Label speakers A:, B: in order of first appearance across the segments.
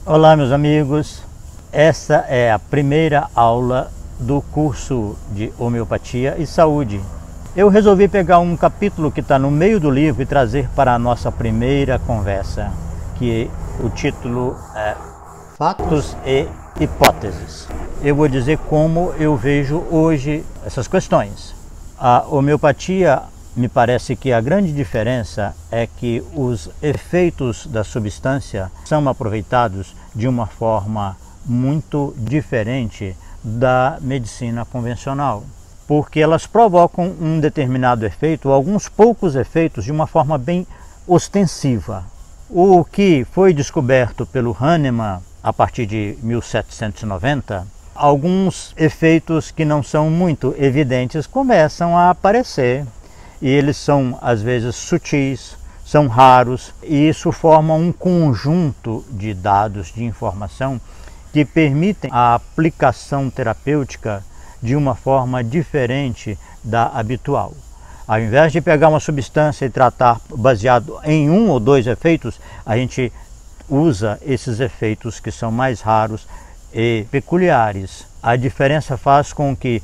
A: Olá, meus amigos. Essa é a primeira aula do curso de Homeopatia e Saúde. Eu resolvi pegar um capítulo que está no meio do livro e trazer para a nossa primeira conversa, que o título é Fatos e Hipóteses. Eu vou dizer como eu vejo hoje essas questões. A homeopatia, me parece que a grande diferença é que os efeitos da substância são aproveitados de uma forma muito diferente da medicina convencional, porque elas provocam um determinado efeito, alguns poucos efeitos, de uma forma bem ostensiva. O que foi descoberto pelo Hahnemann a partir de 1790, alguns efeitos que não são muito evidentes começam a aparecer. E eles são, às vezes, sutis, são raros, e isso forma um conjunto de dados, de informação, que permitem a aplicação terapêutica de uma forma diferente da habitual. Ao invés de pegar uma substância e tratar baseado em um ou dois efeitos, a gente usa esses efeitos que são mais raros e peculiares. A diferença faz com que,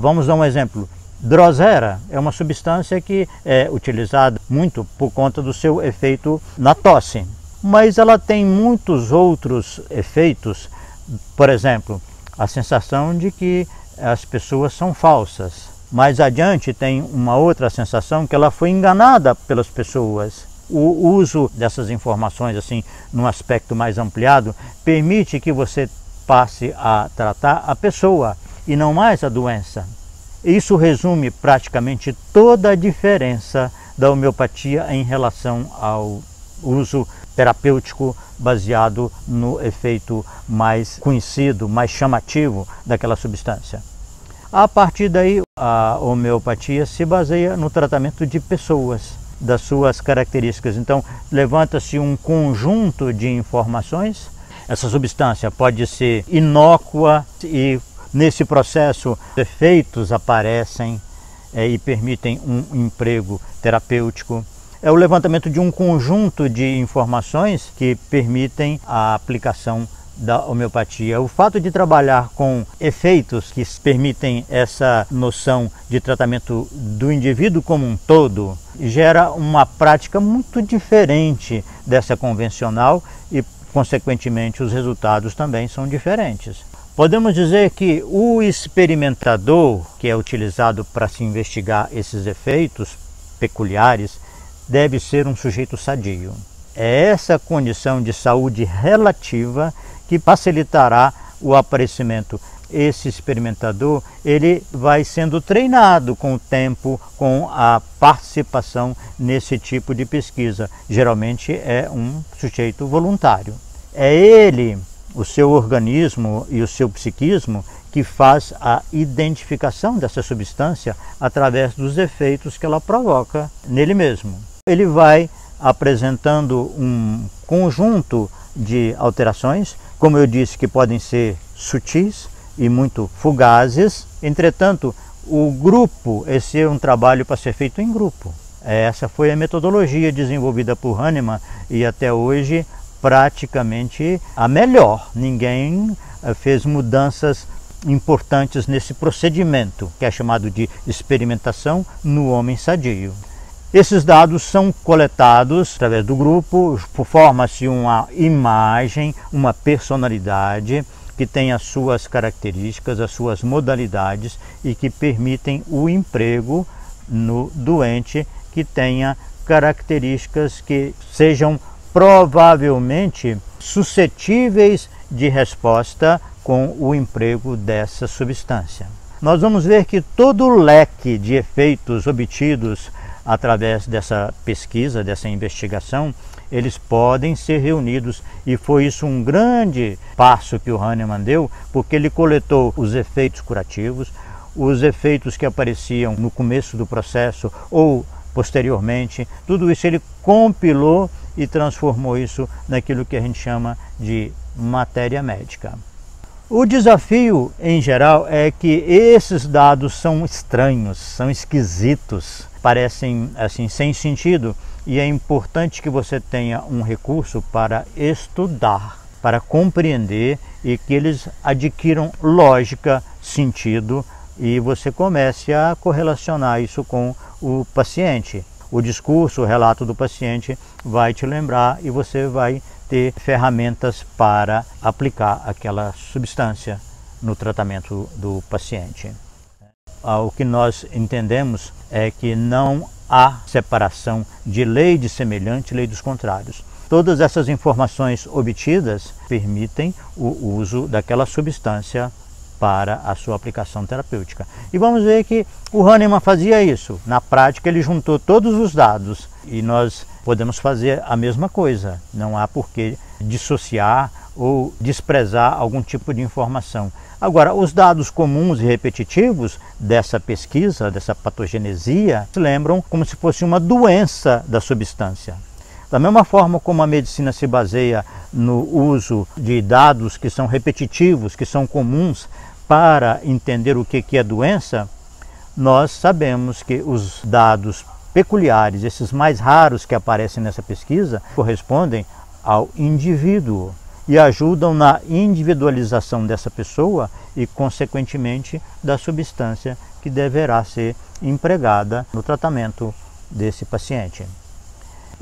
A: vamos dar um exemplo, Drosera é uma substância que é utilizada muito por conta do seu efeito na tosse, mas ela tem muitos outros efeitos. Por exemplo, a sensação de que as pessoas são falsas. Mais adiante tem uma outra sensação que ela foi enganada pelas pessoas. O uso dessas informações assim, num aspecto mais ampliado, permite que você passe a tratar a pessoa e não mais a doença. Isso resume praticamente toda a diferença da homeopatia em relação ao uso terapêutico baseado no efeito mais conhecido, mais chamativo daquela substância. A partir daí, a homeopatia se baseia no tratamento de pessoas, das suas características. Então, levanta-se um conjunto de informações. Essa substância pode ser inócua e nesse processo, efeitos aparecem e permitem um emprego terapêutico. É o levantamento de um conjunto de informações que permitem a aplicação da homeopatia. O fato de trabalhar com efeitos que permitem essa noção de tratamento do indivíduo como um todo gera uma prática muito diferente dessa convencional e, consequentemente, os resultados também são diferentes. Podemos dizer que o experimentador, que é utilizado para se investigar esses efeitos peculiares, deve ser um sujeito sadio. É essa condição de saúde relativa que facilitará o aparecimento. Esse experimentador, ele vai sendo treinado com o tempo, com a participação nesse tipo de pesquisa. Geralmente é um sujeito voluntário. É ele, o seu organismo e o seu psiquismo, que faz a identificação dessa substância através dos efeitos que ela provoca nele mesmo. Ele vai apresentando um conjunto de alterações, como eu disse, que podem ser sutis e muito fugazes. Entretanto, o grupo, esse é um trabalho para ser feito em grupo. Essa foi a metodologia desenvolvida por Hahnemann e até hoje praticamente a melhor. Ninguém fez mudanças importantes nesse procedimento, que é chamado de experimentação no homem sadio. Esses dados são coletados através do grupo, forma-se uma imagem, uma personalidade que tem as suas características, as suas modalidades e que permitem o emprego no doente que tenha características que sejam provavelmente suscetíveis de resposta com o emprego dessa substância. Nós vamos ver que todo o leque de efeitos obtidos através dessa pesquisa, dessa investigação, eles podem ser reunidos, e foi isso um grande passo que o Hahnemann deu, porque ele coletou os efeitos curativos, os efeitos que apareciam no começo do processo ou posteriormente, tudo isso ele compilou e transformou isso naquilo que a gente chama de matéria médica. O desafio, em geral, é que esses dados são estranhos, são esquisitos, parecem assim sem sentido, e é importante que você tenha um recurso para estudar para compreender e que eles adquiram lógica, sentido, e você comece a correlacionar isso com o paciente. O discurso, o relato do paciente vai te lembrar e você vai ter ferramentas para aplicar aquela substância no tratamento do paciente. O que nós entendemos é que não há separação de lei de semelhante e lei dos contrários. Todas essas informações obtidas permitem o uso daquela substância para a sua aplicação terapêutica. E vamos ver que o Hahnemann fazia isso. Na prática, ele juntou todos os dados e nós podemos fazer a mesma coisa. Não há por que dissociar ou desprezar algum tipo de informação. Agora, os dados comuns e repetitivos dessa pesquisa, dessa patogenesia, se lembram como se fosse uma doença da substância. Da mesma forma como a medicina se baseia no uso de dados que são repetitivos, que são comuns para entender o que é doença, nós sabemos que os dados peculiares, esses mais raros que aparecem nessa pesquisa, correspondem ao indivíduo e ajudam na individualização dessa pessoa e, consequentemente, da substância que deverá ser empregada no tratamento desse paciente.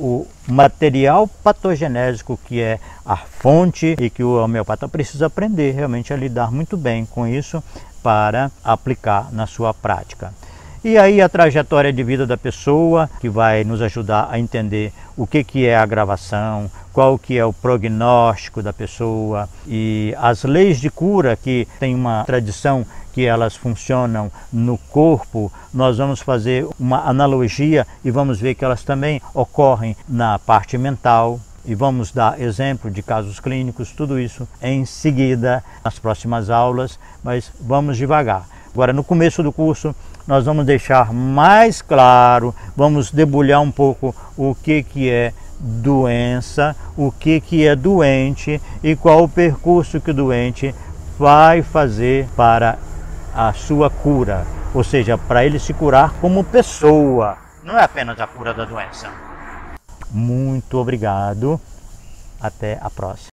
A: O material patogenésico, que é a fonte e que o homeopata precisa aprender realmente a lidar muito bem com isso para aplicar na sua prática. E aí a trajetória de vida da pessoa, que vai nos ajudar a entender o que é a agravação, qual que é o prognóstico da pessoa e as leis de cura, que tem uma tradição que elas funcionam no corpo. Nós vamos fazer uma analogia e vamos ver que elas também ocorrem na parte mental. E vamos dar exemplo de casos clínicos, tudo isso em seguida, nas próximas aulas, mas vamos devagar. Agora, no começo do curso, nós vamos deixar mais claro, vamos debulhar um pouco o que é doença, o que é doente e qual o percurso que o doente vai fazer para a sua cura, ou seja, para ele se curar como pessoa, não é apenas a cura da doença. Muito obrigado, até a próxima.